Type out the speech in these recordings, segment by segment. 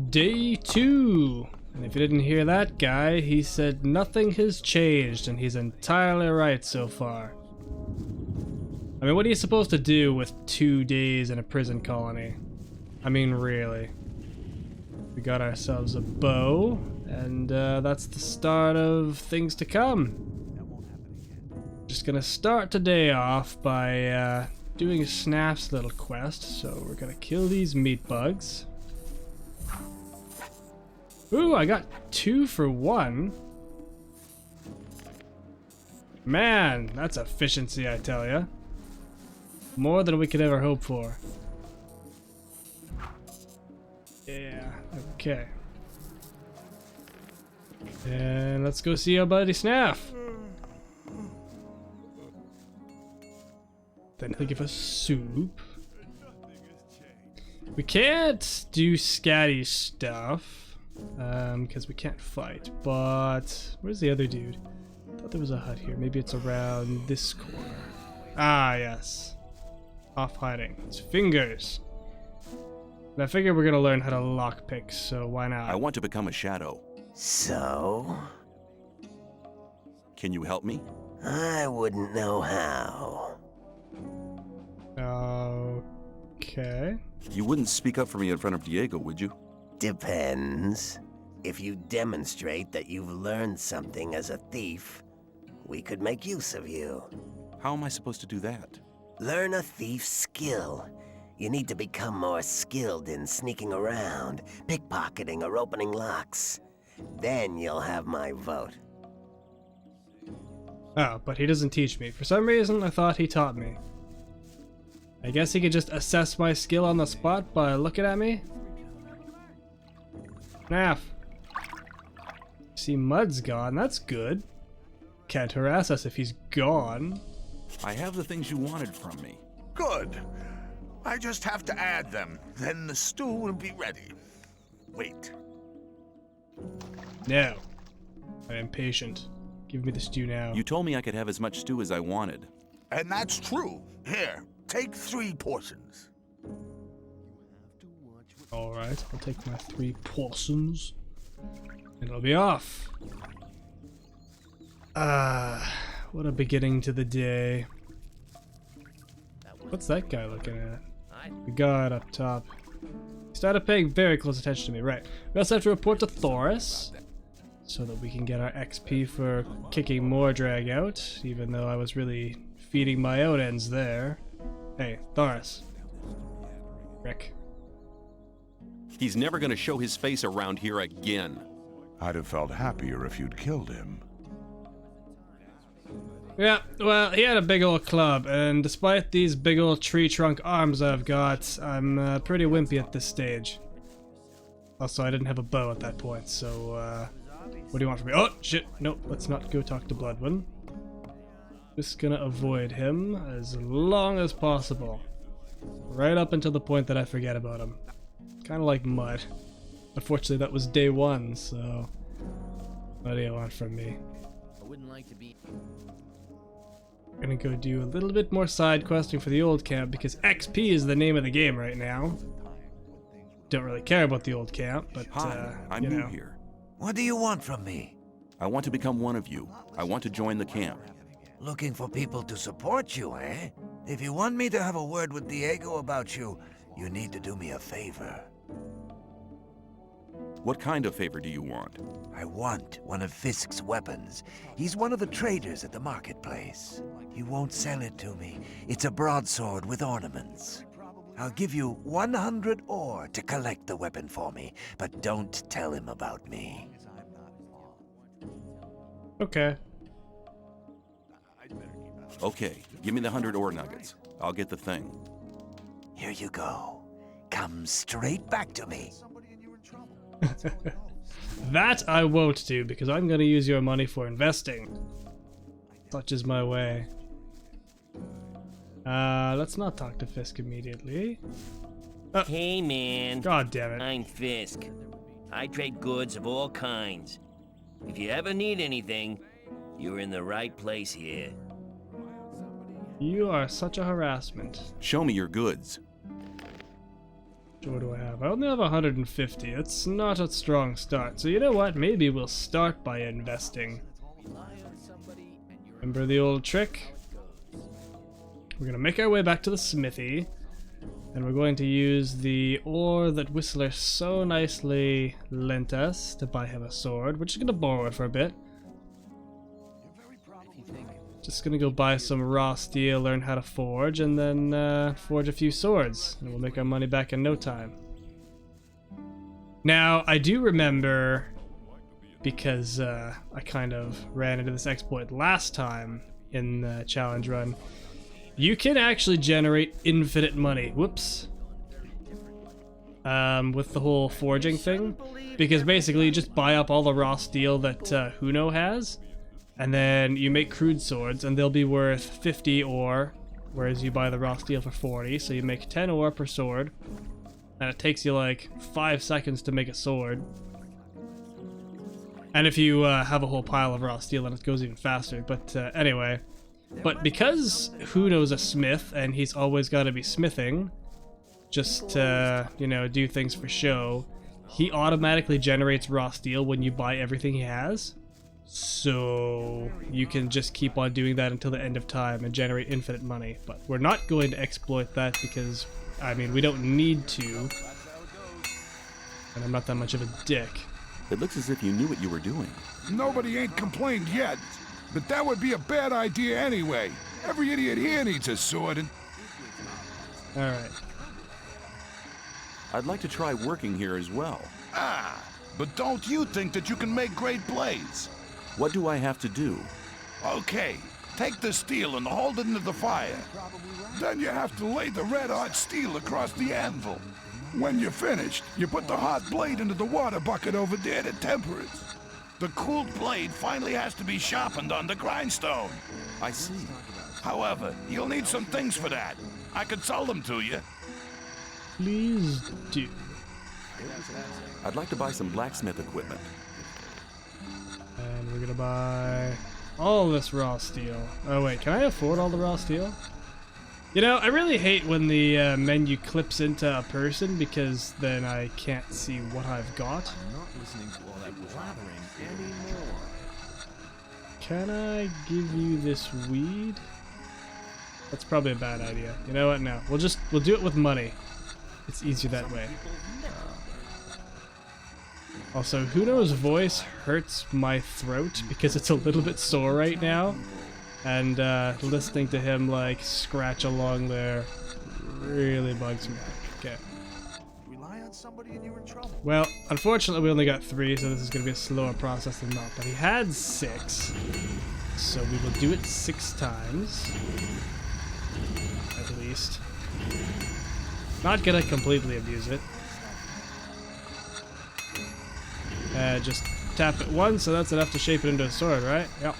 Day 2. And if you didn't hear that guy, he said nothing has changed, and he's entirely right so far. I mean, what are you supposed to do with 2 days in a prison colony? I mean, really. We got ourselves a bow, and that's the start of things to come. Just gonna start today off by doing Snaff's little quest. So we're gonna kill these meat bugs. Ooh, I got 2 for 1. Man, that's efficiency, I tell ya. More than we could ever hope for. Yeah, okay. And let's go see our buddy Snaff. Then he'll give us soup. We can't do scatty stuff. Because we can't fight, but where's the other dude? I thought there was a hut here. Maybe it's around this corner. Ah, yes. Off hiding. It's fingers. And I figure we're gonna learn how to lockpicks, so why not? I want to become a shadow. So? Can you help me? I wouldn't know how. Okay. You wouldn't speak up for me in front of Diego, would you? Depends. If you demonstrate that you've learned something as a thief, we could make use of you. How am I supposed to do that? Learn a thief's skill. You need to become more skilled in sneaking around, pickpocketing, or opening locks. Then you'll have my vote. Oh, but he doesn't teach me. For some reason, I thought he taught me. I guess he could just assess my skill on the spot by looking at me? Snaff. See, Mud's gone. That's good. Can't harass us if he's gone. I have the things you wanted from me. Good. I just have to add them. Then the stew will be ready. Wait. No. I am patient. Give me the stew now. You told me I could have as much stew as I wanted. And that's true. Here, take 3 portions. Alright, I'll take my 3 portions. And it'll be off. What a beginning to the day. What's that guy looking at? The guard up top. He started paying very close attention to me. Right. We also have to report to Thoris, so that we can get our XP for kicking more drag out, even though I was really feeding my own ends there. Hey, Thoris. Rick. He's never gonna show his face around here again. I'd have felt happier if you'd killed him. Yeah, well, he had a big old club, and despite these big old tree trunk arms I've got, I'm pretty wimpy at this stage. Also, I didn't have a bow at that point, so, what do you want from me? Oh, shit! Nope, let's not go talk to Bloodwin. Just gonna avoid him as long as possible. Right up until the point that I forget about him. Kinda like Mud. Unfortunately, that was day 1, so... What do you want from me? I wouldn't like to be... Gonna go do a little bit more side questing for the old camp, because XP is the name of the game right now. Don't really care about the old camp, but, Hi, I'm you new know. here. What do you want from me? I want to become one of you. I want to join the camp. Looking for people to support you, eh? If you want me to have a word with Diego about you, you need to do me a favor. What kind of favor do you want? I want one of Fisk's weapons. He's one of the traders at the marketplace. He won't sell it to me. It's a broadsword with ornaments. I'll give you 100 ore to collect the weapon for me, but don't tell him about me. Okay. Okay, give me the 100 ore nuggets. I'll get the thing. Here you go. Come straight back to me. That I won't do, because I'm gonna use your money for investing. Such is my way. Let's not talk to Fisk immediately. Hey man, God damn it. I'm Fisk. I trade goods of all kinds. If you ever need anything, you're in the right place here. You are such a harassment. Show me your goods. What do I have? I only have 150. It's not a strong start. So you know what? Maybe we'll start by investing. Remember the old trick? We're gonna make our way back to the smithy, and we're going to use the ore that Whistler so nicely lent us to buy him a sword. We're just gonna borrow it for a bit. Just gonna go buy some raw steel, learn how to forge, and then forge a few swords, and we'll make our money back in no time. Now, I do remember, because I kind of ran into this exploit last time in the challenge run, you can actually generate infinite money. Whoops. With the whole forging thing, because basically you just buy up all the raw steel that Huno has, and then you make crude swords, and they'll be worth 50 ore, whereas you buy the raw steel for 40, so you make 10 ore per sword, and it takes you like 5 seconds to make a sword. And if you have a whole pile of raw steel, then it goes even faster. But anyway, but because Huno's a smith, and he's always got to be smithing, just to, you know, do things for show, he automatically generates raw steel when you buy everything he has. So you can just keep on doing that until the end of time and generate infinite money. But we're not going to exploit that because, I mean, we don't need to. And I'm not that much of a dick. It looks as if you knew what you were doing. Nobody ain't complained yet, but that would be a bad idea anyway. Every idiot here needs a sword and... Alright. I'd like to try working here as well. Ah, but don't you think that you can make great blades? What do I have to do? Okay, take the steel and hold it into the fire. Then you have to lay the red-hot steel across the anvil. When you're finished, you put the hot blade into the water bucket over there to temper it. The cooled blade finally has to be sharpened on the grindstone. I see. However, you'll need some things for that. I could sell them to you. Please do. I'd like to buy some blacksmith equipment. And we're gonna buy all this raw steel. Oh wait, can I afford all the raw steel? You know, I really hate when the menu clips into a person, because then I can't see what I've got. I'm not listening to all that blathering anymore. Can I give you this weed? That's probably a bad idea. You know what? No. We'll do it with money. It's easier that way. Also, Huno's voice hurts my throat because it's a little bit sore right now. And listening to him like scratch along there really bugs me. Okay. Rely on somebody and you're in trouble. Well, unfortunately we only got 3, so this is going to be a slower process than not. But he had 6, so we will do it 6 times. At least. Not going to completely abuse it. Just tap it once, so that's enough to shape it into a sword, right? Yep.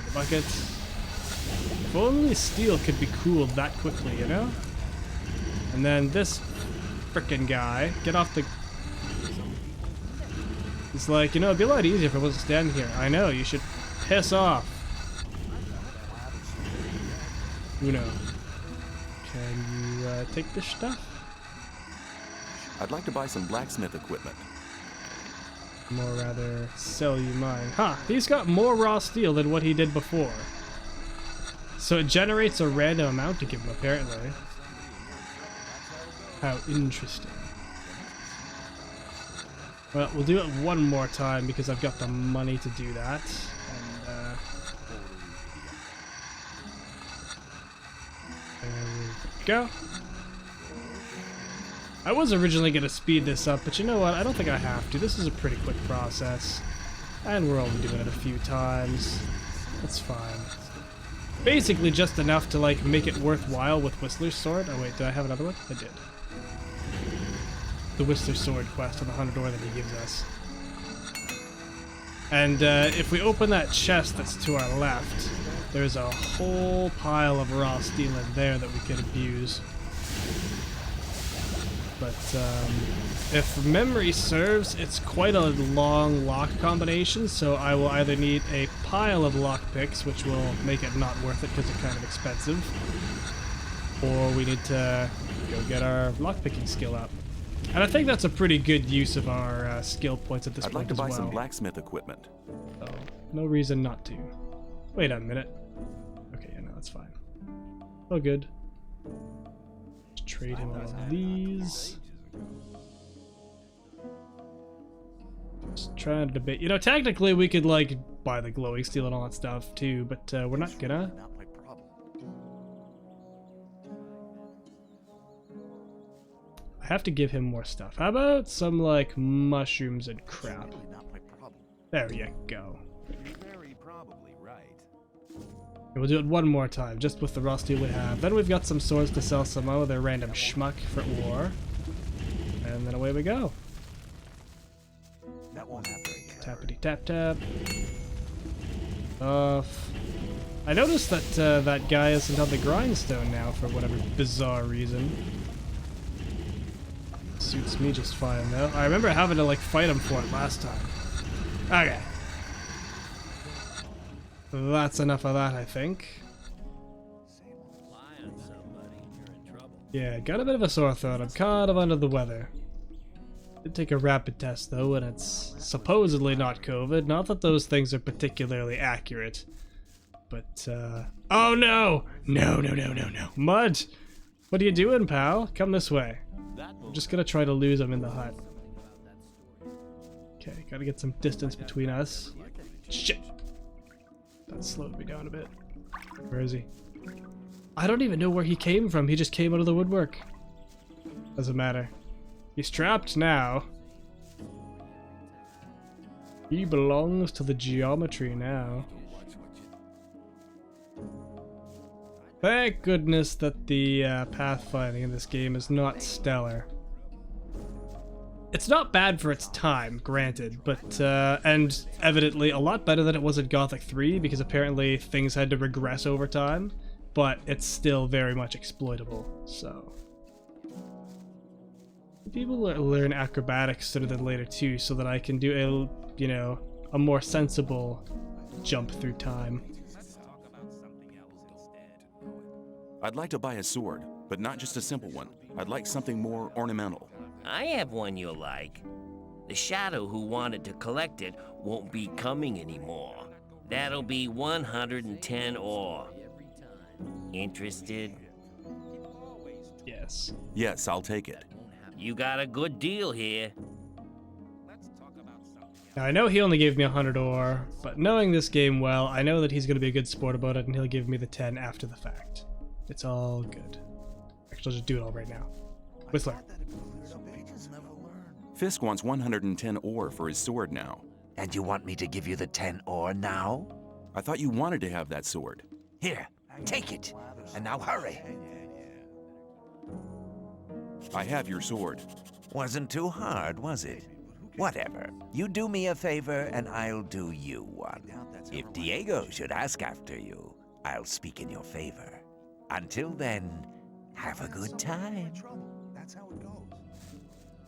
The bucket. If only steel could be cooled that quickly, you know? And then this frickin' guy, get off the... He's like, you know, it'd be a lot easier if I wasn't standing here. I know, you should piss off. Uno. Can you take this stuff? I'd like to buy some blacksmith equipment. More rather sell you mine. Huh, he's got more raw steel than what he did before. So it generates a random amount to give him, apparently. How interesting. Well, we'll do it one more time because I've got the money to do that. And, there we go. I was originally going to speed this up, but you know what? I don't think I have to. This is a pretty quick process. And we're only doing it a few times. That's fine. Basically just enough to, like, make it worthwhile with Whistler's sword. Oh wait, did I have another one? I did. The Whistler sword quest on the 100 ore that he gives us. And if we open that chest that's to our left, there's a whole pile of raw steel in there that we could abuse. But if memory serves, it's quite a long lock combination, so I will either need a pile of lockpicks, which will make it not worth it because it's kind of expensive, or we need to go go get our lockpicking skill up. And I think that's a pretty good use of our skill points at this I'd point like to buy as well. some blacksmith equipment. So, no reason not to. Wait a minute. Okay, yeah, no, that's fine. Oh, good. Let's trade him all of these. Just trying to debate. You know, technically we could, like, buy the glowing steel and all that stuff too, but we're not gonna. Not my problem. I have to give him more stuff. How about some, like, mushrooms and crap? Really not my problem. There you go. You're very probably right. And we'll do it one more time, just with the raw steel we have. Then we've got some swords to sell some other random schmuck for ore. And then away we go. That won't happen again. Tappity tap tap. I noticed that that guy isn't on the grindstone now for whatever bizarre reason. Suits me just fine though. I remember having to like fight him for it last time. Okay. That's enough of that, I think. Yeah, got a bit of a sore throat. I'm kind of under the weather. Did take a rapid test though, and it's supposedly not COVID. Not that those things are particularly accurate. But, oh no! No. Mud! What are you doing, pal? Come this way. I'm just gonna try to lose him in the hut. Okay, gotta get some distance between us. Shit! That slowed me down a bit. Where is he? I don't even know where he came from. He just came out of the woodwork. Doesn't matter. He's trapped now. He belongs to the geometry now. Thank goodness that the pathfinding in this game is not stellar. It's not bad for its time, granted, but, and evidently a lot better than it was in Gothic 3, because apparently things had to regress over time, but it's still very much exploitable, so. People learn acrobatics sooner than later too, so that I can do a, you know, a more sensible jump through time. I'd like to buy a sword, but not just a simple one. I'd like something more ornamental. I have one you'll like. The Shadow who wanted to collect it won't be coming anymore. That'll be 110 ore. Interested? Yes. Yes, I'll take it. You got a good deal here. Now I know he only gave me 100 ore, but knowing this game well, I know that he's going to be a good sport about it and he'll give me the 10 after the fact. It's all good. Actually, I'll just do it all right now. Whistler. Fisk wants 110 ore for his sword now. And you want me to give you the 10 ore now? I thought you wanted to have that sword. Here, take it. And now hurry. I have your sword. Wasn't too hard, was it? Whatever. You do me a favor and I'll do you one. If Diego should ask after you, I'll speak in your favor. Until then, have a good time. That's how it goes.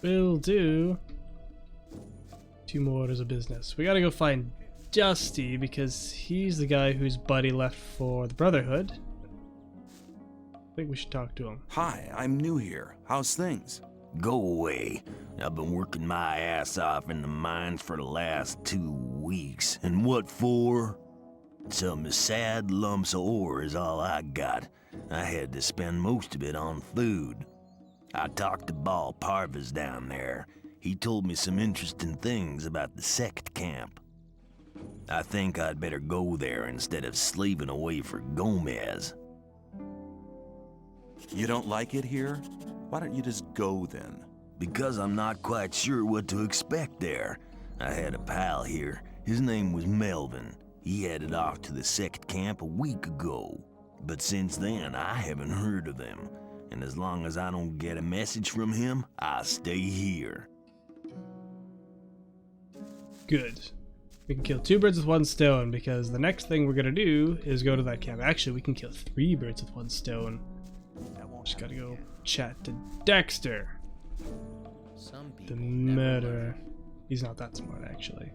Will do. 2 more orders of business. We gotta go find Dusty because he's the guy whose buddy left for the Brotherhood. I think we should talk to him. Hi, I'm new here. How's things? Go away. I've been working my ass off in the mines for the last 2 weeks. And what for? Some sad lumps of ore is all I got. I had to spend most of it on food. I talked to Go Parvez down there. He told me some interesting things about the sect camp. I think I'd better go there instead of slaving away for Gomez. You don't like it here? Why don't you just go then? Because I'm not quite sure what to expect there. I had a pal here. His name was Melvin. He headed off to the sect camp a week ago. But since then, I haven't heard of him. And as long as I don't get a message from him, I'll stay here. Good. We can kill 2 birds with 1 stone because the next thing we're gonna do is go to that camp. Actually, we can kill 3 birds with 1 stone. Just gotta go chat to Dexter. The murderer. He's not that smart, actually.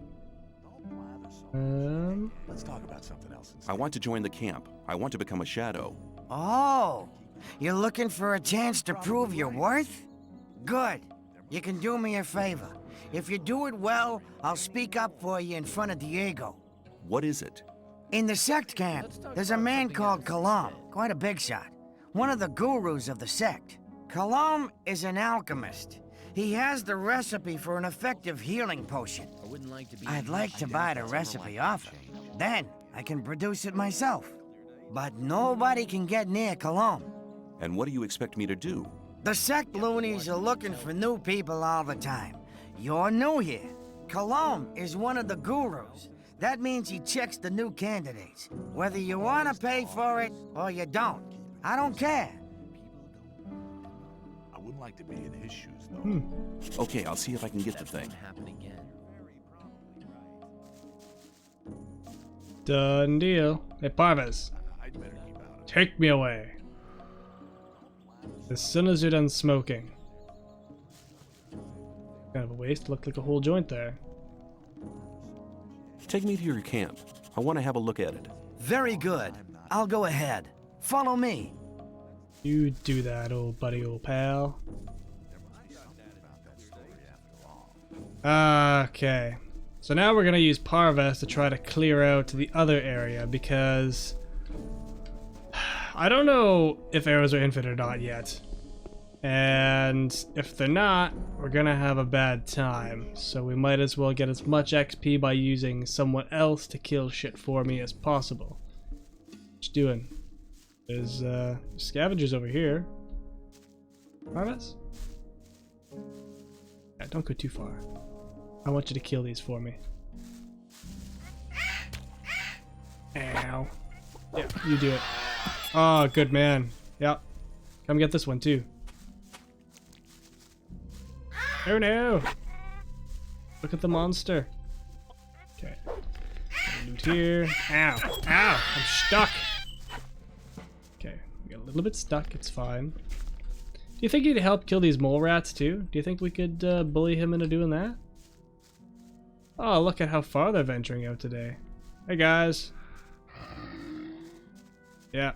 Let's talk about something else instead. I want to join the camp. I want to become a shadow. Oh, You're looking for a chance to prove your worth? Good. You can do me a favor. If you do it well, I'll speak up for you in front of Diego. What is it? In the sect camp, there's a man called Kalam, quite a big shot. One of the gurus of the sect. Kalam is an alchemist. He has the recipe for an effective healing potion. I'd like to buy the recipe off him. Then, I can produce it myself. But nobody can get near Kalam. And what do you expect me to do? The sect loonies are looking for new people all the time. You're new here. Kalam is one of the gurus. That means he checks the new candidates. Whether you want to pay for it or you don't. I don't care. I wouldn't like to be in his shoes, though. Okay, I'll see if I can get the thing. Done deal. Hey, Parvez. Take me away. As soon as you're done smoking. Kind of a waste. Looked like a whole joint there. Take me to your camp. I want to have a look at it. Very good. I'll go ahead. Follow me. You do that, old buddy, old pal. Okay. So now we're gonna use Parvez to try to clear out the other area because I don't know if arrows are infinite or not yet. And if they're not, we're gonna have a bad time. So we might as well get as much XP by using someone else to kill shit for me as possible. What you doing? There's scavengers over here. Parvez? Yeah, don't go too far. I want you to kill these for me. Ow. Yeah, you do it. Oh, good man. Yep. Come get this one too. Oh no! Look at the monster. Okay. Loot here. Ow. Ow! I'm stuck! Okay, we got a little bit stuck, it's fine. Do you think he'd help kill these mole rats too? Do you think we could bully him into doing that? Oh, look at how far they're venturing out today. Hey guys. Yeah.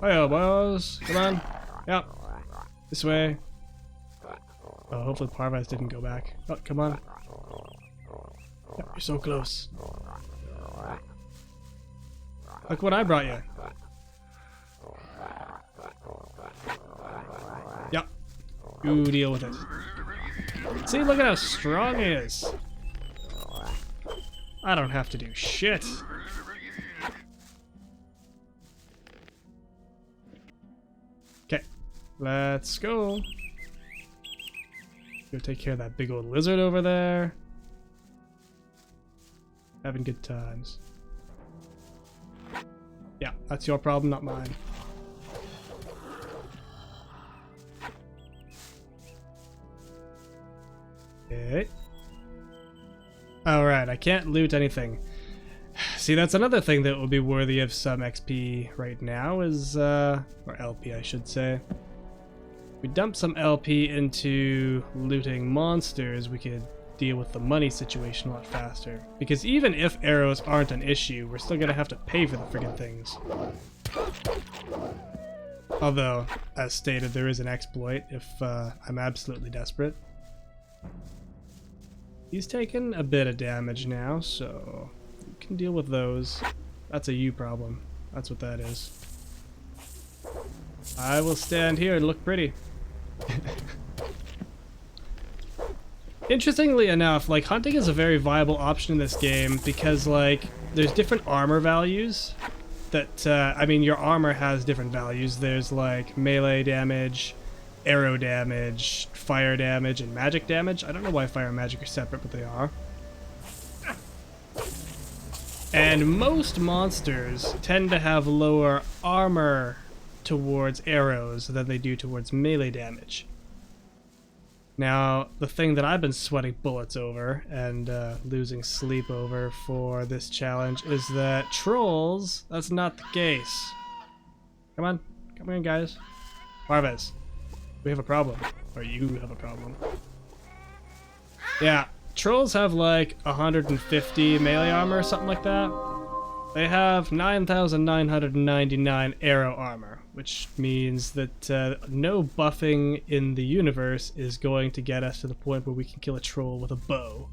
Hey boys, come on. Yep. This way. Oh, hopefully Parvez didn't go back. Oh, come on. Yep, you're so close. Look what I brought you. Yep. You deal with it. See, look at how strong he is. I don't have to do shit. Okay, let's go. Go take care of that big old lizard over there. Having good times. Yeah, that's your problem, not mine. Okay. Alright, I can't loot anything. See, that's another thing that would be worthy of some XP right now is, or LP I should say. If we dump some LP into looting monsters, we could deal with the money situation a lot faster. Because even if arrows aren't an issue, we're still gonna have to pay for the friggin' things. Although, as stated, there is an exploit if I'm absolutely desperate. He's taken a bit of damage now, so you can deal with those. That's a you problem. That's what that is. I will stand here and look pretty. Interestingly enough, like, hunting is a very viable option in this game because, like, there's different armor values that, I mean, your armor has different values. There's, like, melee damage, arrow damage, fire damage, and magic damage. I don't know why fire and magic are separate, but they are. And most monsters tend to have lower armor towards arrows than they do towards melee damage. Now, the thing that I've been sweating bullets over and losing sleep over for this challenge is that trolls, that's not the case. Come on, come in guys. Parvez. We have a problem. Or you have a problem. Yeah, trolls have like 150 melee armor or something like that. They have 9,999 arrow armor, which means that no buffing in the universe is going to get us to the point where we can kill a troll with a bow.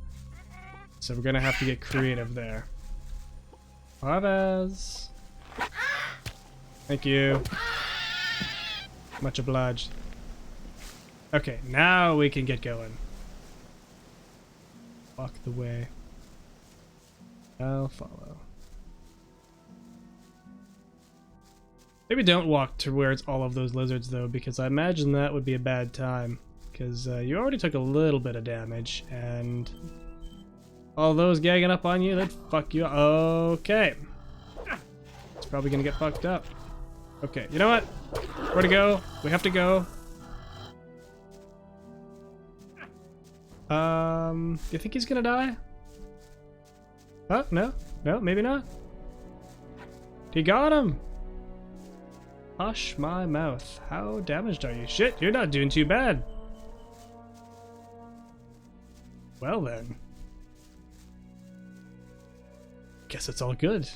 So we're gonna have to get creative there. Parvez. Thank you. Much obliged. Okay, now we can get going. Walk the way. I'll follow. Maybe don't walk towards all of those lizards though, because I imagine that would be a bad time. Because you already took a little bit of damage, and all those gagging up on you, they'd fuck you up. Okay. It's probably gonna get fucked up. Okay, you know what? Where to go? We have to go. You think he's gonna die? Oh, no. No, maybe not. He got him! Hush my mouth. How damaged are you? Shit, you're not doing too bad. Well then. Guess it's all good.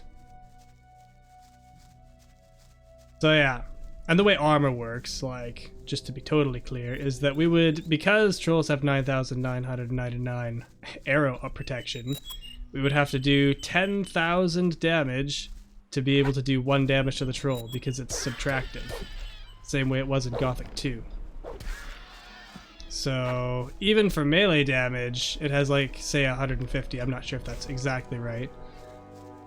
So yeah. And the way armor works, like, just to be totally clear, is that we would, because trolls have 9,999 arrow up protection, we would have to do 10,000 damage to be able to do 1 damage to the troll, because it's subtractive. Same way it was in Gothic 2. So, even for melee damage, it has like, say 150, I'm not sure if that's exactly right.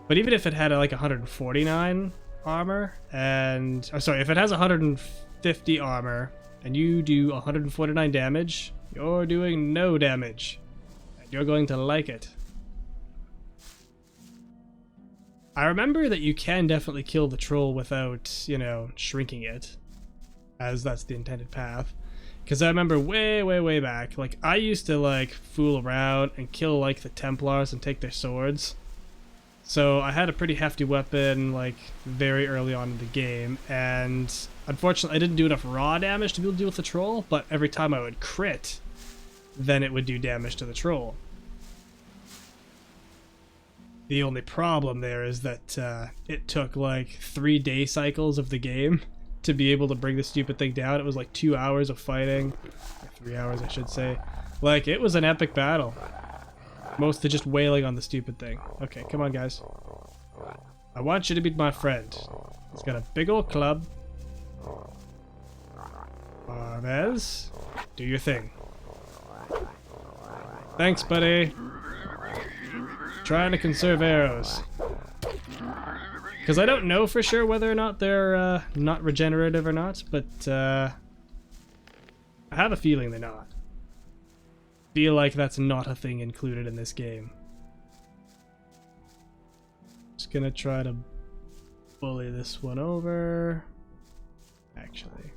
But even if it had like 149 armor, and, oh, sorry, if it has 150 armor, and you do 149 damage, you're doing no damage. And you're going to like it. I remember that you can definitely kill the troll without, you know, shrinking it, as that's the intended path. Because I remember way back, like, I used to, like, fool around and kill, like, the Templars and take their swords. So I had a pretty hefty weapon, like, very early on in the game, and unfortunately I didn't do enough raw damage to be able to deal with the troll, but every time I would crit, then it would do damage to the troll. The only problem there is that it took like 3 day cycles of the game to be able to bring the stupid thing down. It was like 2 hours of fighting, or 3 hours I should say. Like, it was an epic battle. Mostly just wailing on the stupid thing. Okay, come on guys. I want you to be my friend. He's got a big old club. Parvez, do your thing. Thanks, buddy. Trying to conserve arrows. Because I don't know for sure whether or not they're not regenerative or not, but I have a feeling they're not. Feel like that's not a thing included in this game. Just gonna try to bully this one over. Actually,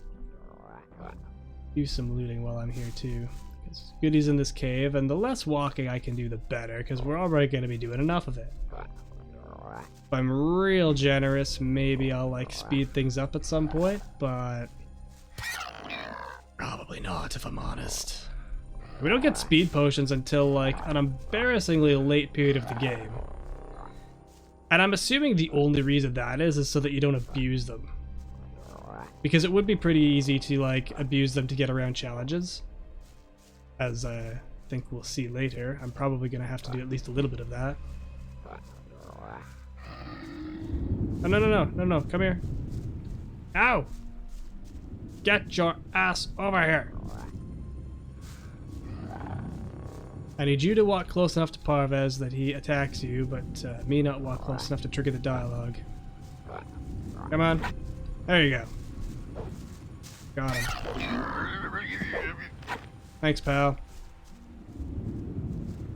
do some looting while I'm here too. Because goodies in this cave, and the less walking I can do, the better, because we're already gonna be doing enough of it. If I'm real generous, maybe I'll like speed things up at some point, but probably not if I'm honest. We don't get speed potions until like an embarrassingly late period of the game. And I'm assuming the only reason that is so that you don't abuse them. Because it would be pretty easy to like abuse them to get around challenges. As I think we'll see later. I'm probably going to have to do at least a little bit of that. Oh, no, come here. Ow! Get your ass over here! I need you to walk close enough to Parvez that he attacks you, but me not walk close enough to trigger the dialogue. Come on. There you go. Got him. Thanks, pal.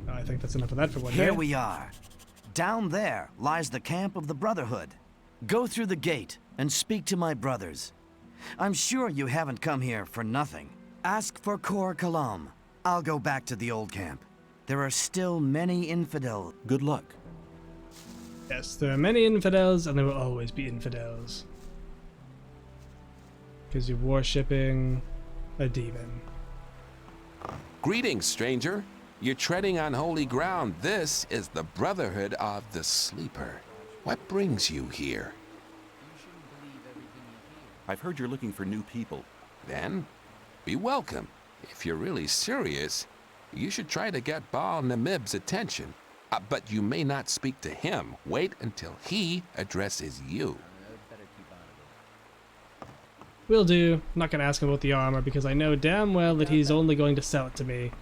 Oh, I think that's enough of that for one day. Here we are. Down there lies the camp of the Brotherhood. Go through the gate and speak to my brothers. I'm sure you haven't come here for nothing. Ask for Kor Kalam. I'll go back to the old camp. There are still many infidels. Good luck. Yes, there are many infidels, and there will always be infidels. Because you're worshipping a demon. Greetings, stranger. You're treading on holy ground. This is the Brotherhood of the Sleeper. What brings you here? I've heard you're looking for new people. Then, be welcome. If you're really serious, you should try to get Baal Namib's attention. But you may not speak to him. Wait until he addresses you. Will do. I'm not going to ask him about the armor because I know damn well that he's only going to sell it to me.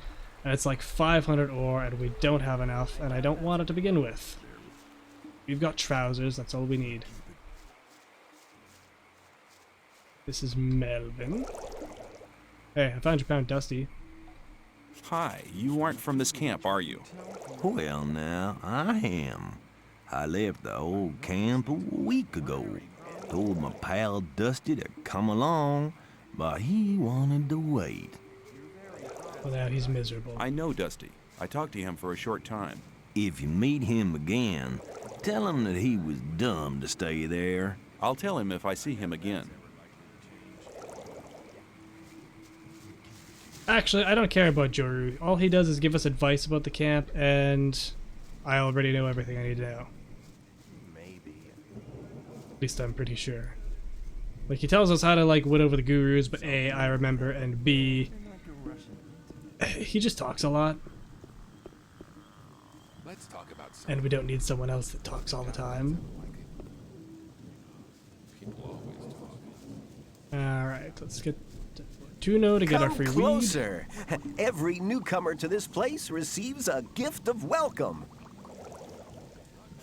And it's like 500 ore and we don't have enough and I don't want it to begin with. We've got trousers, that's all we need. This is Melvin. Hey, I found your pound Dusty. Hi, you aren't from this camp, are you? Well, now, I am. I left the old camp a week ago. Told my pal Dusty to come along, but he wanted to wait. Well, now he's miserable. I know Dusty. I talked to him for a short time. If you meet him again, tell him that he was dumb to stay there. I'll tell him if I see him again. Actually, I don't care about Joru. All he does is give us advice about the camp, and I already know everything I need to know. At least I'm pretty sure. Like, he tells us how to, like, win over the gurus, but A, I remember, and B, he just talks a lot. Let's talk about And we don't need someone else that talks all the time. Alright, let's get Tuno to get our free closer. Weed. Every newcomer to this place receives a gift of welcome.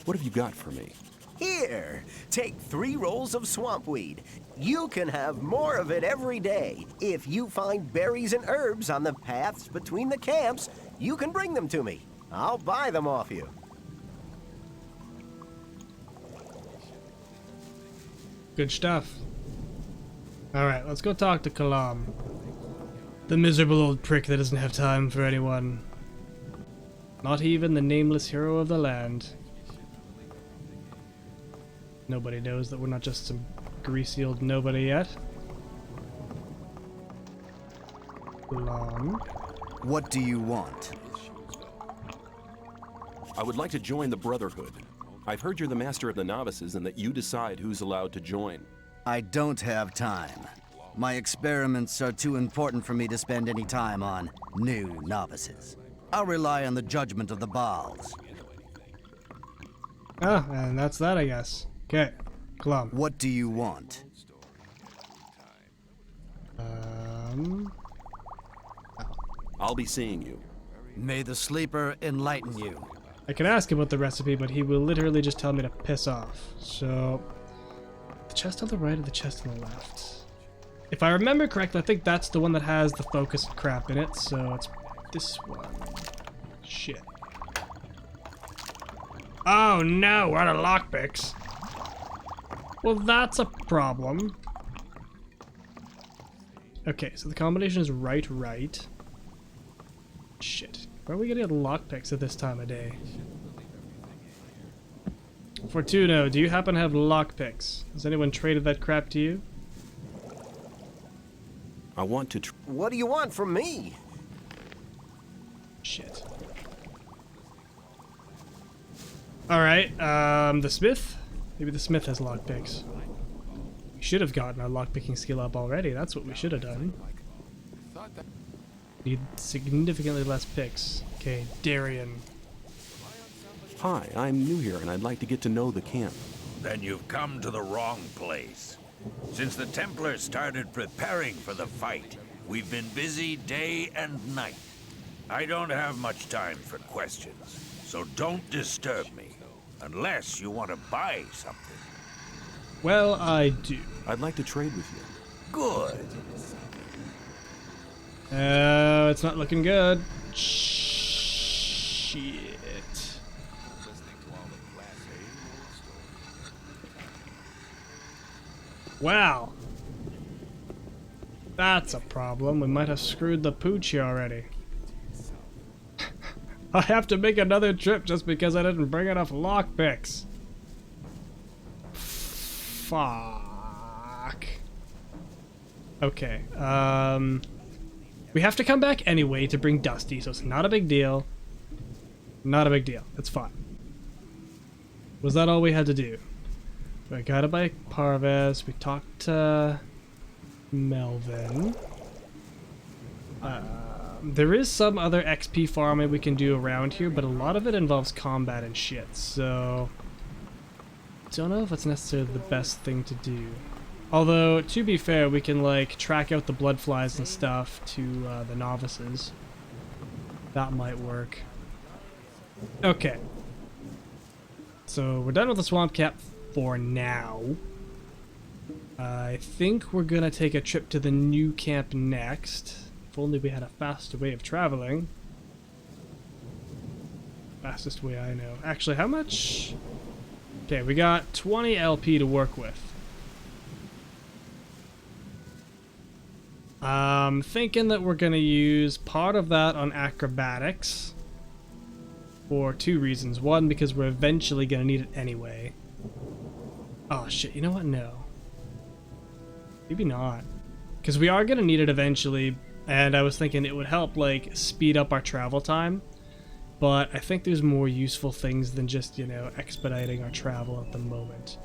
What have you got for me? Here, take 3 rolls of swamp weed. You can have more of it every day. If you find berries and herbs on the paths between the camps, you can bring them to me. I'll buy them off you. Good stuff. Alright, let's go talk to Kalam. The miserable old prick that doesn't have time for anyone. Not even the nameless hero of the land. Nobody knows that we're not just some greasy old nobody yet. Kalam. What do you want? I would like to join the Brotherhood. I've heard you're the master of the novices and that you decide who's allowed to join. I don't have time. My experiments are too important for me to spend any time on new novices. I'll rely on the judgment of the Baals. Ah, and that's that, I guess. Okay, Kalam. What do you want? I'll be seeing you. May the sleeper enlighten you. I can ask him about the recipe, but he will literally just tell me to piss off. So, the chest on the right or the chest on the left? If I remember correctly, I think that's the one that has the focus crap in it, so it's this one. Shit. Oh no, we're out of lockpicks. Well, that's a problem. Okay, so the combination is right. Shit. Where are we getting lockpicks at this time of day? Fortuno, do you happen to have lockpicks? Has anyone traded that crap to you? I want to What do you want from me? Shit. Alright, the smith? Maybe the smith has lockpicks. We should have gotten our lockpicking skill up already. That's what we should have done. Need significantly less picks. Okay, Darian. Hi, I'm new here and I'd like to get to know the camp. Then you've come to the wrong place. Since the Templars started preparing for the fight, we've been busy day and night. I don't have much time for questions, so don't disturb me, unless you want to buy something. Well, I do. I'd like to trade with you. Good. It's not looking good. Shit. Wow. That's a problem. We might have screwed the pooch here already. I have to make another trip just because I didn't bring enough lockpicks. Fuck. Okay, we have to come back anyway to bring Dusty, so it's not a big deal. Not a big deal. It's fine. Was that all we had to do? We got to buy Parvez. We talked to Melvin. There is some other XP farming we can do around here, but a lot of it involves combat and shit, so don't know if it's necessarily the best thing to do. Although, to be fair, we can like track out the blood flies and stuff to the novices. That might work. Okay. So we're done with the swamp cap for now. I think we're gonna take a trip to the new camp next. If only we had a faster way of traveling. Fastest way I know. Actually, how much? Okay, we got 20 LP to work with. I'm thinking that we're gonna use part of that on acrobatics for 2 reasons. One, because we're eventually gonna need it anyway. Oh shit, you know what? No. Maybe not. Because we are gonna need it eventually, and I was thinking it would help like speed up our travel time. But I think there's more useful things than just, you know, expediting our travel at the moment.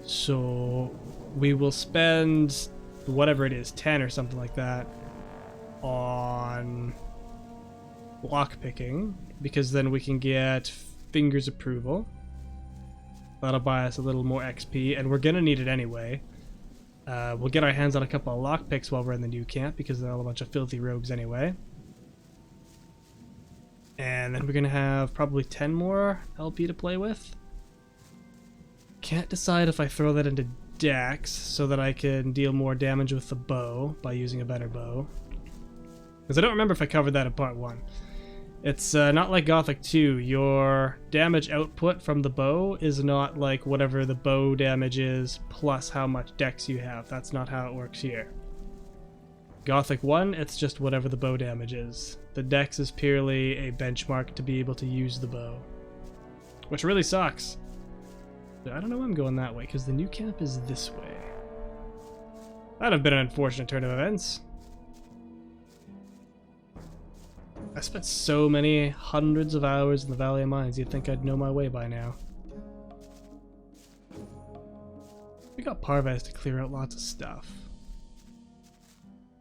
So we will spend whatever it is, 10 or something like that, on lockpicking, because then we can get Finger's approval. That'll buy us a little more XP, and we're gonna need it anyway. We'll get our hands on a couple of lockpicks while we're in the new camp, because they're all a bunch of filthy rogues anyway. And then we're gonna have probably 10 more LP to play with. Can't decide if I throw that into Dex so that I can deal more damage with the bow by using a better bow. Because I don't remember if I covered that in part 1. It's not like Gothic 2. Your damage output from the bow is not like whatever the bow damage is plus how much Dex you have. That's not how it works here. Gothic 1, it's just whatever the bow damage is. The Dex is purely a benchmark to be able to use the bow. Which really sucks. I don't know why I'm going that way, because the new camp is this way. That'd have been an unfortunate turn of events. I spent so many hundreds of hours in the Valley of Mines, you'd think I'd know my way by now. We got Parvez to clear out lots of stuff.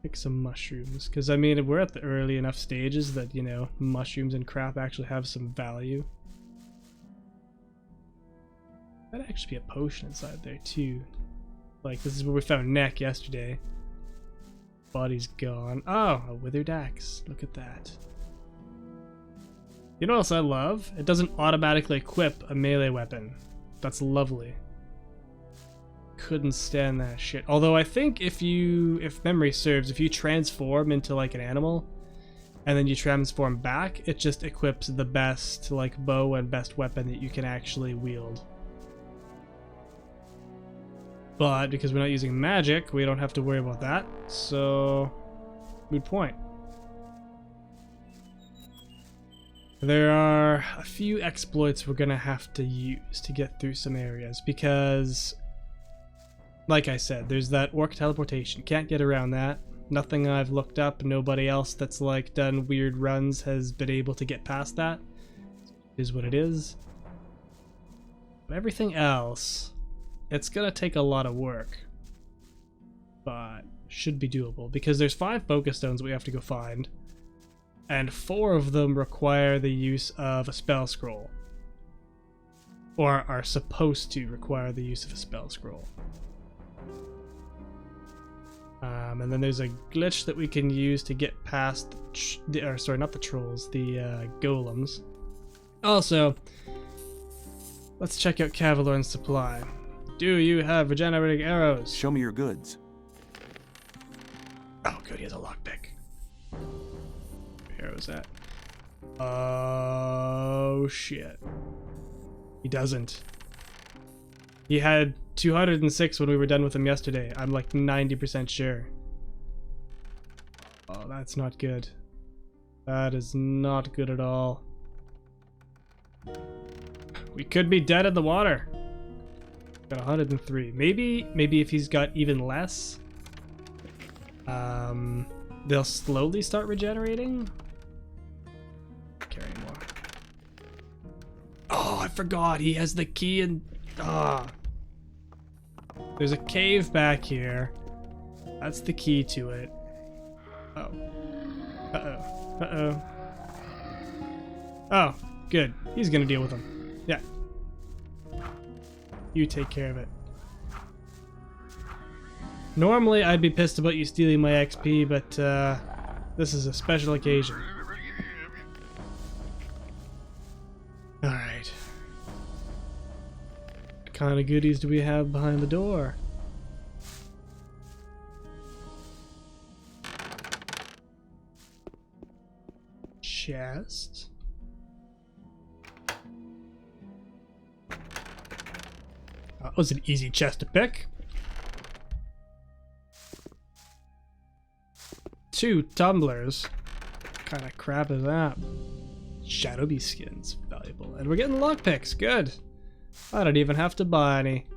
Pick some mushrooms, because I mean, we're at the early enough stages that, you know, mushrooms and crap actually have some value. That'd actually be a potion inside there too. Like, this is where we found Neck yesterday. Body's gone. Oh, a withered axe. Look at that. You know what else I love? It doesn't automatically equip a melee weapon. That's lovely. Couldn't stand that shit. Although I think if memory serves, if you transform into like an animal and then you transform back, it just equips the best like bow and best weapon that you can actually wield. But because we're not using magic, we don't have to worry about that. So, good point. There are a few exploits we're gonna have to use to get through some areas because, like I said, there's that orc teleportation. Can't get around that. Nothing I've looked up, nobody else that's like done weird runs has been able to get past that. It is what it is. But everything else, it's gonna take a lot of work, but should be doable because there's 5 focus stones we have to go find, and 4 of them require the use of a spell scroll, or are supposed to require the use of a spell scroll. And then there's a glitch that we can use to get past sorry, not the trolls, the golems. Also, let's check out Cavalorn's supply. Do you have regenerating arrows? Show me your goods. Oh, good, he has a lockpick. Where arrows at? Oh, shit. He doesn't. He had 206 when we were done with him yesterday. I'm like 90% sure. Oh, that's not good. That is not good at all. We could be dead in the water. Got 103. Maybe if he's got even less, they'll slowly start regenerating. Carry more. Oh, forgot. He has the key and... There's a cave back here. That's the key to it. Oh. Uh-oh. Uh-oh. Oh, good. He's gonna deal with them. Yeah. You take care of it. Normally, I'd be pissed about you stealing my XP, but this is a special occasion. Alright. What kind of goodies do we have behind the door? Chest. That was an easy chest to pick. 2 tumblers. What kind of crap is that? Shadow Beast skins. Valuable. And we're getting lockpicks. Good. I don't even have to buy any.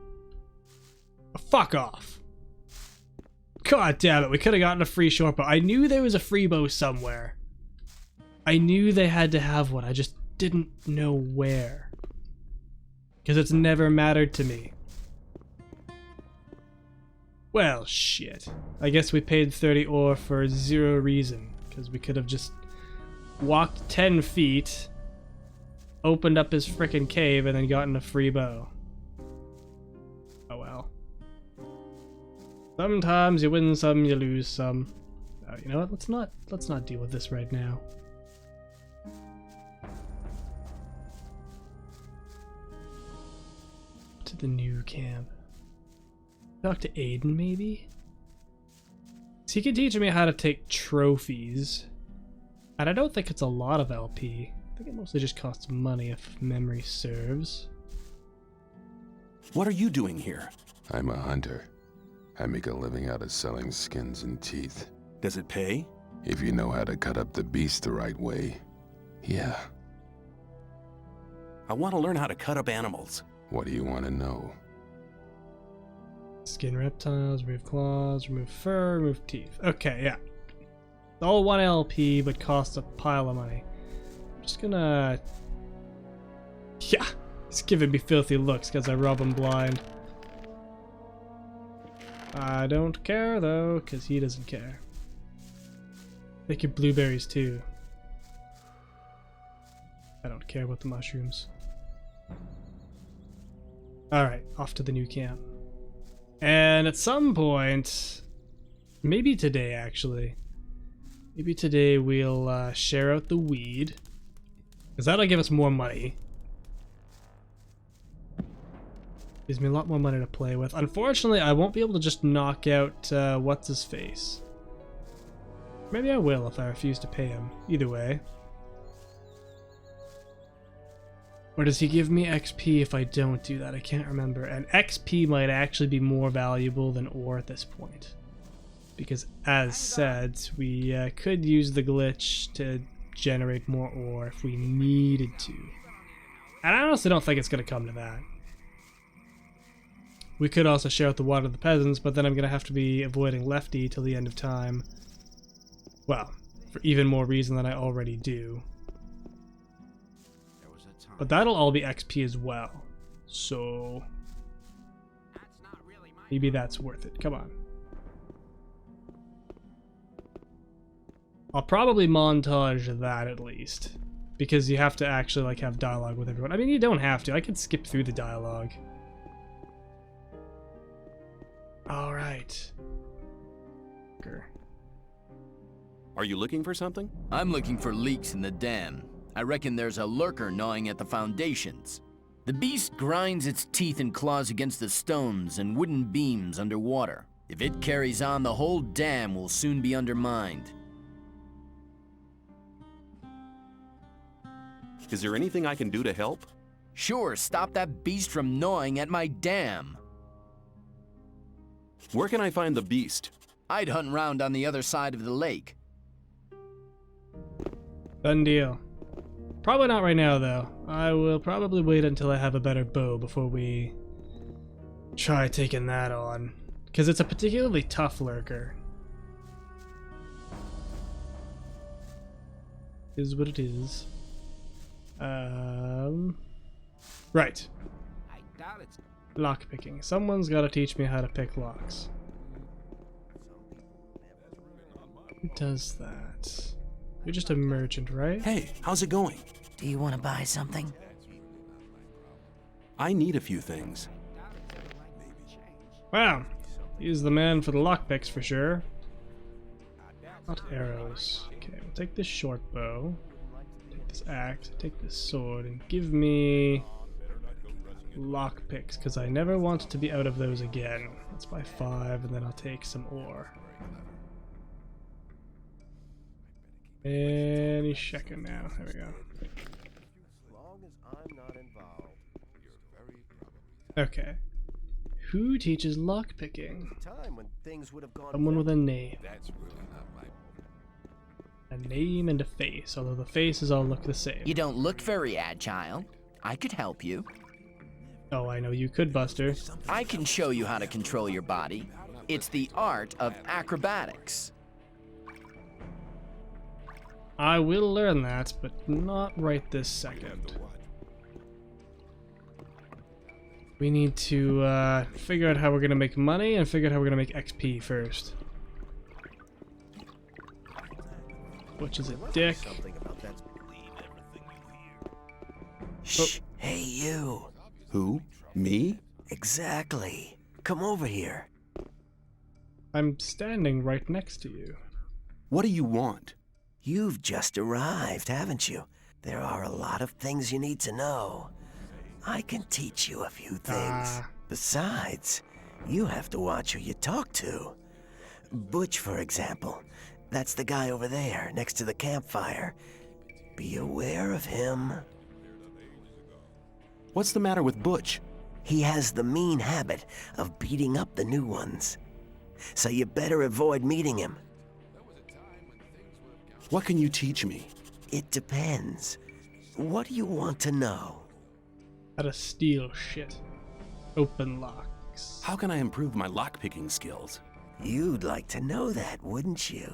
Oh, fuck off. God damn it. We could have gotten a free short bow. I knew there was a free bow somewhere. I knew they had to have one. I just didn't know where. Because it's never mattered to me. Well, shit. I guess we paid 30 ore for 0 reason. Because we could have just walked 10 feet, opened up his frickin' cave, and then gotten a free bow. Oh well. Sometimes you win some, you lose some. Oh, you know what? Let's not deal with this right now. To the new camp. Talk to Aiden, maybe? So he can teach me how to take trophies. And I don't think it's a lot of LP. I think it mostly just costs money if memory serves. What are you doing here? I'm a hunter. I make a living out of selling skins and teeth. Does it pay? If you know how to cut up the beast the right way, yeah. I want to learn how to cut up animals. What do you want to know? Skin reptiles, remove claws, remove fur, remove teeth. Okay, yeah. It's all 1 LP, but costs a pile of money. I'm just gonna... Yeah, he's giving me filthy looks because I rob him blind. I don't care, though, because he doesn't care. Take your blueberries, too. I don't care about the mushrooms. Alright, off to the new camp. And at some point, maybe today actually, maybe today we'll share out the weed, because that'll give us more money. Gives me a lot more money to play with. Unfortunately, I won't be able to just knock out what's-his-face. Maybe I will if I refuse to pay him. Either way. Or does he give me XP if I don't do that? I can't remember. And XP might actually be more valuable than ore at this point. Because as said, we could use the glitch to generate more ore if we needed to. And I honestly don't think it's going to come to that. We could also share out the water to the peasants, but then I'm going to have to be avoiding Lefty till the end of time. Well, for even more reason than I already do. But that'll all be XP as well. So maybe that's worth it. Come on. I'll probably montage that at least. Because you have to actually like have dialogue with everyone. I mean, you don't have to. I could skip through the dialogue. Alright. Are you looking for something? I'm looking for leaks in the dam. I reckon there's a lurker gnawing at the foundations. The beast grinds its teeth and claws against the stones and wooden beams underwater. If it carries on, the whole dam will soon be undermined. Is there anything I can do to help? Sure, stop that beast from gnawing at my dam. Where can I find the beast? I'd hunt round on the other side of the lake. Done deal. Probably not right now, though. I will probably wait until I have a better bow before we try taking that on. Because it's a particularly tough lurker. Is what it is. Right. Lock picking. Someone's got to teach me how to pick locks. Who does that? You're just a merchant, right? Hey, how's it going? Do you want to buy something? I need a few things. Wow. He's the man for the lockpicks for sure. Not arrows. Okay, we'll take this short bow. Take this axe. Take this sword. And give me lockpicks, because I never want to be out of those again. Let's buy 5, and then I'll take some ore. Any second now. There we go. Okay. Who teaches lockpicking? Someone with a name. A name and a face, although the faces all look the same. You don't look very agile. I could help you. Oh, I know you could, Buster. I can show you how to control your body. It's the art of acrobatics. I will learn that, but not right this second. We need to figure out how we're gonna make money and figure out how we're gonna make XP first. Which is a dick. Shh. Hey, you. Who? Me? Exactly. Come over here. I'm standing right next to you. What do you want? You've just arrived, haven't you? There are a lot of things you need to know. I can teach you a few things. Besides, you have to watch who you talk to. Butch, for example. That's the guy over there, next to the campfire. Be aware of him. What's the matter with Butch? He has the mean habit of beating up the new ones. So you better avoid meeting him. What can you teach me? It depends. What do you want to know? How to steal shit. Open locks. How can I improve my lockpicking skills? You'd like to know that, wouldn't you?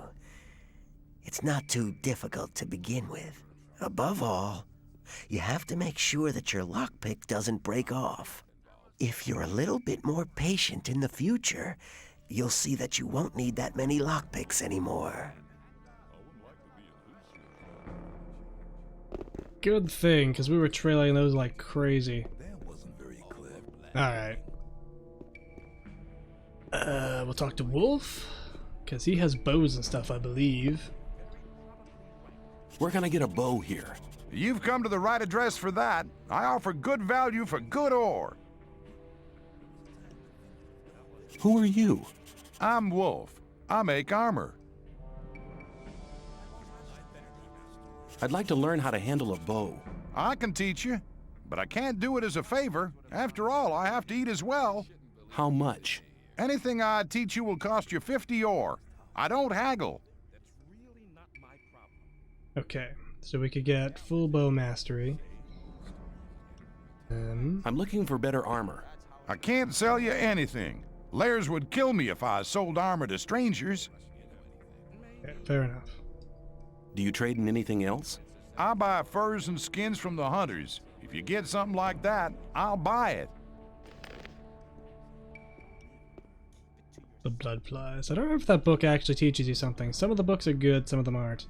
It's not too difficult to begin with. Above all, you have to make sure that your lockpick doesn't break off. If you're a little bit more patient in the future, you'll see that you won't need that many lockpicks anymore. Good thing, because we were trailing those like crazy. Alright. We'll talk to Wolf, because he has bows and stuff, I believe. Where can I get a bow here? You've come to the right address for that. I offer good value for good ore. Who are you? I'm Wolf. I make armor. I'd like to learn how to handle a bow. I can teach you, but I can't do it as a favor. After all, I have to eat as well. How much? Anything I teach you will cost you 50 ore. I don't haggle. Okay, so we could get full bow mastery. I'm looking for better armor. I can't sell you anything. Lairs would kill me if I sold armor to strangers. Okay, fair enough. Do you trade in anything else? I buy furs and skins from the hunters. If you get something like that, I'll buy it. The blood flies. I don't remember if that book actually teaches you something. Some of the books are good, some of them aren't.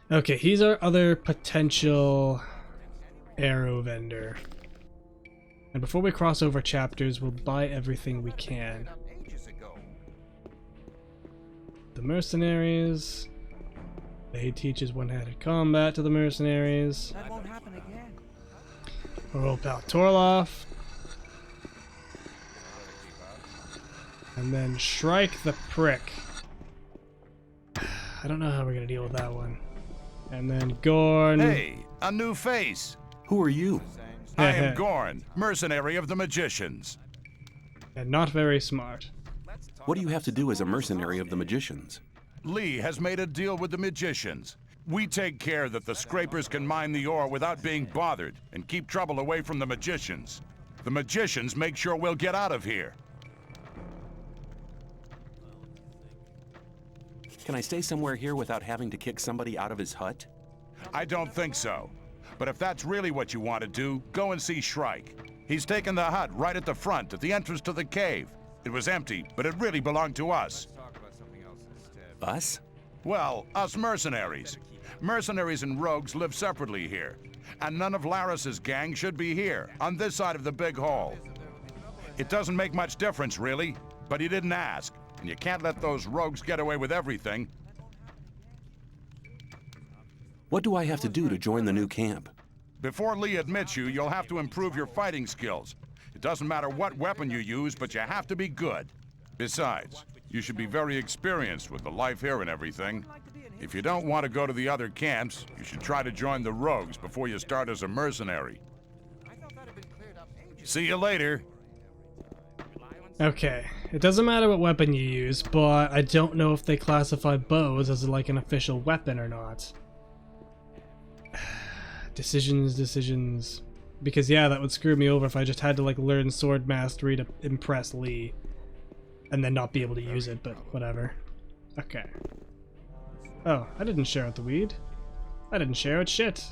Okay, he's our other potential arrow vendor. And before we cross over chapters, we'll buy everything we can. The mercenaries. He teaches one-handed combat to the mercenaries. That won't happen again. Our old pal Torloff. And then Shrike the Prick. I don't know how we're gonna deal with that one. And then Gorn. Hey, a new face. Who are you? I am Gorn, mercenary of the magicians. And not very smart. What do you have to do as a mercenary of the magicians? Lee has made a deal with the magicians. We take care that the scrapers can mine the ore without being bothered and keep trouble away from the magicians. The magicians make sure we'll get out of here. Can I stay somewhere here without having to kick somebody out of his hut? I don't think so. But if that's really what you want to do, go and see Shrike. He's taken the hut right at the front, at the entrance to the cave. It was empty, but it really belonged to us. Us? Well, us mercenaries. Mercenaries and rogues live separately here. And none of Laris's gang should be here, on this side of the big hall. It doesn't make much difference, really, but he didn't ask. And you can't let those rogues get away with everything. What do I have to do to join the new camp? Before Lee admits you, you'll have to improve your fighting skills. It doesn't matter what weapon you use, but you have to be good. Besides, you should be very experienced with the life here and everything. If you don't want to go to the other camps, you should try to join the rogues before you start as a mercenary. See you later. Okay, it doesn't matter what weapon you use, but I don't know if they classify bows as like an official weapon or not. Decisions. Because yeah, that would screw me over if I just had to like learn sword mastery to impress Lee. And then not be able to use it, but whatever. Okay. Oh, I didn't share out the weed. I didn't share out shit.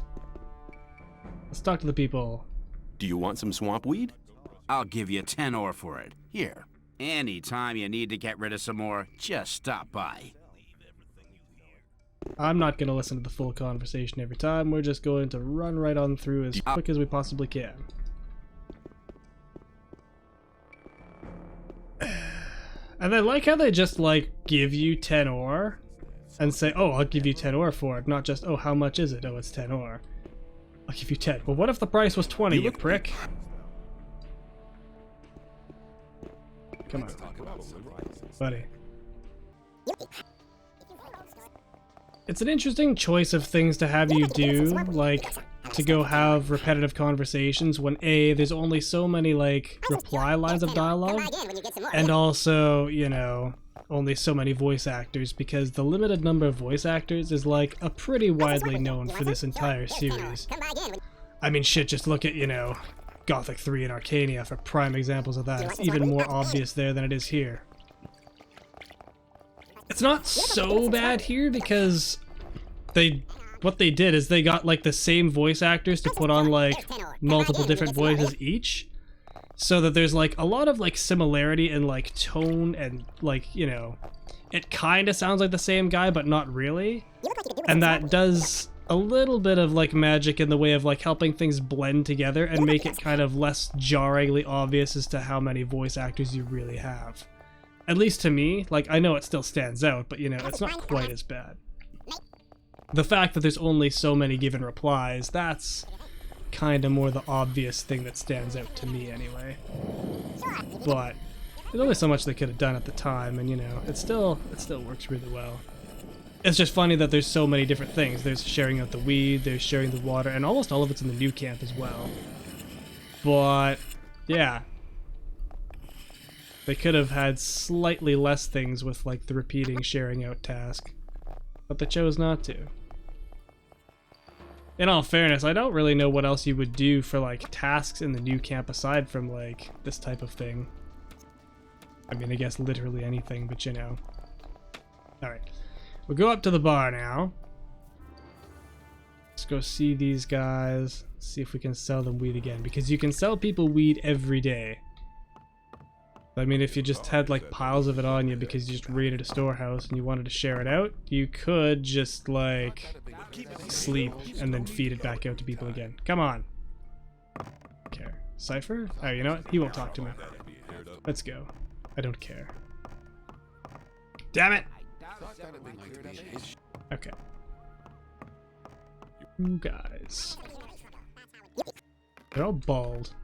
Let's talk to the people. Do you want some swamp weed? I'll give you 10 ore for it. Here. Anytime you need to get rid of some more, just stop by. I'm not going to listen to the full conversation every time. We're just going to run right on through as quick as we possibly can. And I like how they just, like, give you 10 ore and say, oh, I'll give you 10 ore for it. Not just, oh, how much is it? Oh, it's 10 ore. I'll give you 10. Well, what if the price was 20, you prick? Come on. Buddy. It's an interesting choice of things to have you do, like, to go have repetitive conversations when A, there's only so many, like, reply lines of dialogue, and also, you know, only so many voice actors, because the limited number of voice actors is, like, a pretty widely known for this entire series. I mean, shit, just look at, you know, Gothic 3 and Arcania for prime examples of that. It's even more obvious there than it is here. It's not so bad here because what they did is they got like the same voice actors to put on like multiple different voices each, so that there's like a lot of like similarity in like tone and like, you know, it kind of sounds like the same guy but not really, and that does a little bit of like magic in the way of like helping things blend together and make it kind of less jarringly obvious as to how many voice actors you really have. At least to me, like, I know it still stands out, but, you know, it's not quite as bad. The fact that there's only so many given replies, that's kind of more the obvious thing that stands out to me, anyway. But there's only so much they could have done at the time, and, you know, it still works really well. It's just funny that there's so many different things. There's sharing out the weed, there's sharing the water, and almost all of it's in the new camp as well. But, yeah. They could have had slightly less things with, like, the repeating sharing out task. But they chose not to. In all fairness, I don't really know what else you would do for, like, tasks in the new camp aside from, like, this type of thing. I mean, I guess literally anything, but you know. Alright. We'll go up to the bar now. Let's go see these guys. See if we can sell them weed again. Because you can sell people weed every day. I mean, if you just had like piles of it on you because you just raided a storehouse and you wanted to share it out, you could just like sleep and then feed it back out to people again. Come on. Care. Cypher? Oh, you know what? He won't talk to me. Let's go. I don't care. Damn it! Okay. You guys. They're all bald.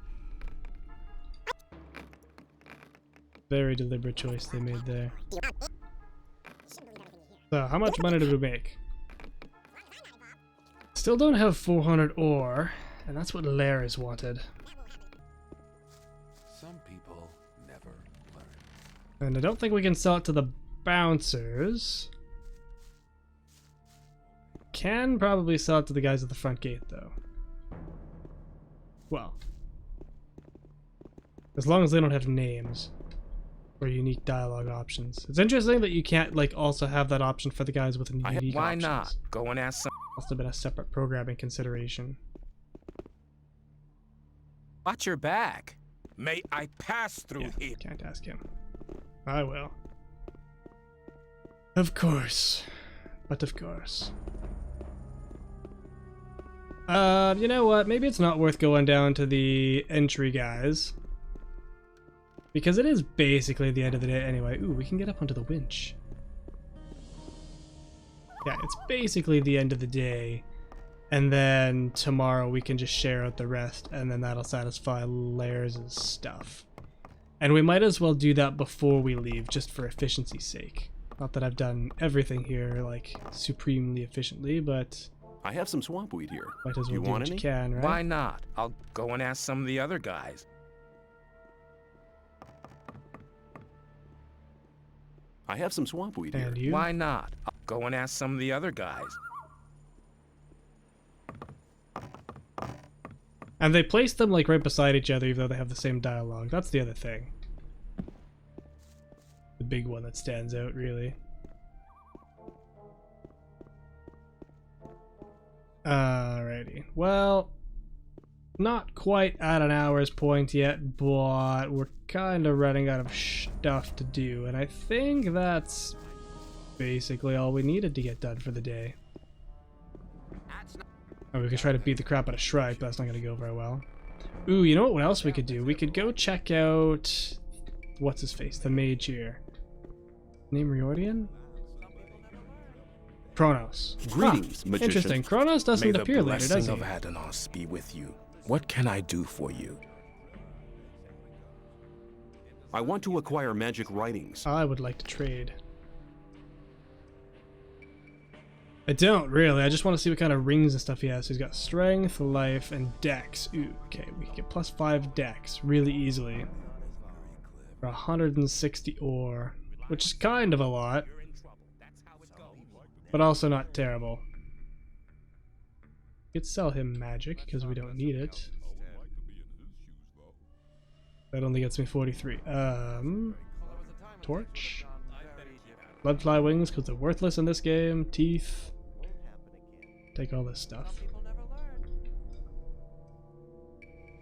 Very deliberate choice they made there. So, how much money did we make? Still don't have 400 ore, and that's what Lairs wanted. Some people never learn. And I don't think we can sell it to the bouncers. Can probably sell it to the guys at the front gate, though. Well. As long as they don't have names. Or unique dialogue options. It's interesting that you can't like also have that option for the guys with unique Why options. not? Go and ask some. Must have been a separate programming consideration. Watch your back. May I pass through here? Can't ask him. I will. Of course. But of course. You know what? Maybe it's not worth going down to the entry, guys. Because it is basically the end of the day anyway. Ooh, we can get up onto the winch. Yeah, it's basically the end of the day. And then tomorrow we can just share out the rest, and then that'll satisfy Lairs' stuff. And we might as well do that before we leave, just for efficiency's sake. Not that I've done everything here, like, supremely efficiently, but... I have some swamp weed here. Might as well You do want what you any? can, right? Why not? I'll go and ask some of the other guys. I have some swamp weed here. And you? Why not? I'll go and ask some of the other guys. And they place them, like, right beside each other, even though they have the same dialogue. That's the other thing. The big one that stands out, really. Alrighty. Well, not quite at an hour's point yet, but we're kind of running out of stuff to do, and I think that's basically all we needed to get done for the day. Oh, we could try to beat the crap out of Shrike, but that's not going to go very well. Ooh, you know what else we could do? We could go check out... What's his face? The mage here. Name Riordian? Kronos. Greetings, magician. Interesting. Kronos doesn't appear later, does he? May the blessing of Adanos be with you. What can I do for you? I want to acquire magic writings. I would like to trade. I don't really. I just want to see what kind of rings and stuff he has. So he's got strength, life, and dex. Ooh, okay, we can get +5 dex really easily. For 160 ore, which is kind of a lot, but also not terrible. We could sell him magic because we don't need it. That only gets me 43. Torch. Bloodfly wings because they're worthless in this game. Teeth. Take all this stuff.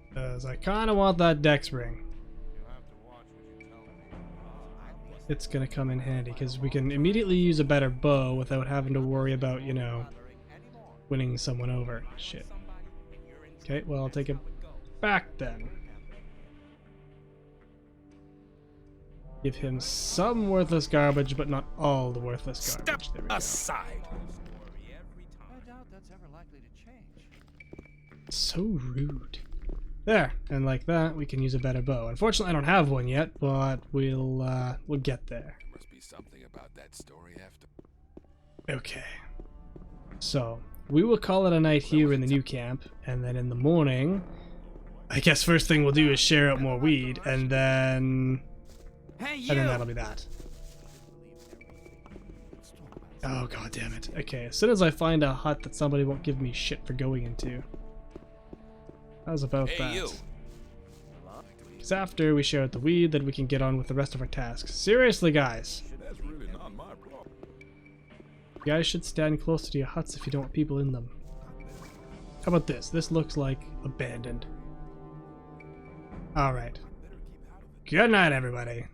Because I kind of want that dex ring. It's going to come in handy because we can immediately use a better bow without having to worry about, you know, winning someone over. Shit. Okay, well, I'll take it back then. Give him some worthless garbage, but not all the worthless garbage. There we go. Aside. So rude. There, and like that, we can use a better bow. Unfortunately, I don't have one yet, but we'll get there. There must be something about that story after. Okay. So, we will call it a night here in the new camp, and then in the morning, I guess first thing we'll do is share out more weed, and then... And then that'll be that. Oh, god damn it. Okay, as soon as I find a hut that somebody won't give me shit for going into. How's about that? Because after we share out the weed, then we can get on with the rest of our tasks. Seriously, guys. You guys should stand closer to your huts if you don't want people in them. How about this? This looks like abandoned. Alright. Good night, everybody.